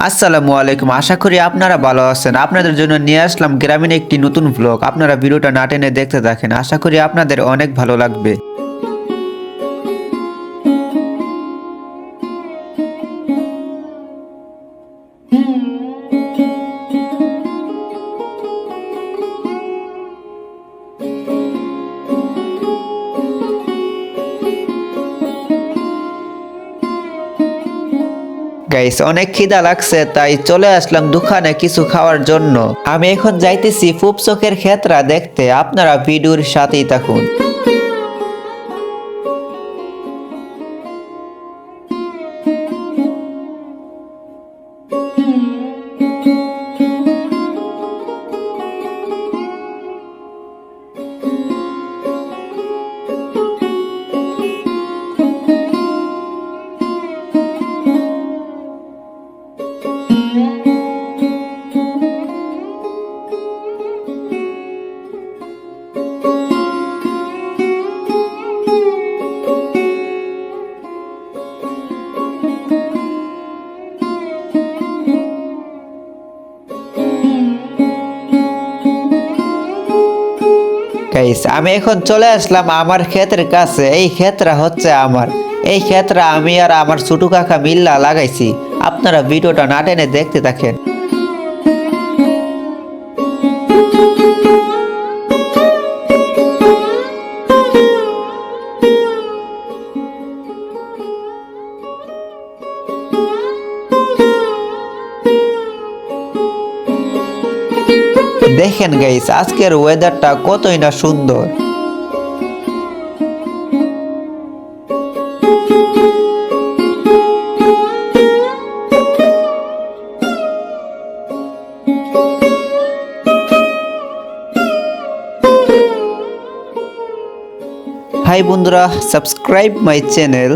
আসসালামু আলাইকুম। আশা করি আপনারা ভালো আছেন। আপনাদের জন্য নিয়ে আসলাম গ্রামীণ একটি নতুন ভ্লগ। আপনারা ভিডিওটা না টেনে দেখতে থাকেন। আশা করি আপনাদের অনেক ভালো লাগবে। গাইস, অনেক খিদা লাগছে তাই চলে আসলাম দোকানে কিছু খাওয়ার জন্য। আমি এখন যাইতেছি ফুপচকের ক্ষেত্রা দেখতে। আপনারা ভিডিওর সাথেই থাকুন। গাইস, আমি এখন চলে আসলাম আমার ক্ষেতের কাছে। এই ক্ষেতটা হচ্ছে আমার। এই ক্ষেতটা আমি আর আমার ছোট কাকা মিল্লা লাগাইছি। আপনারা ভিডিওটা না টেনে দেখতে থাকেন। দেখেন গাইস, আজকের ওয়েদারটা কতই না সুন্দর। হাই বন্ধুরা, সাবস্ক্রাইব মাই চ্যানেল।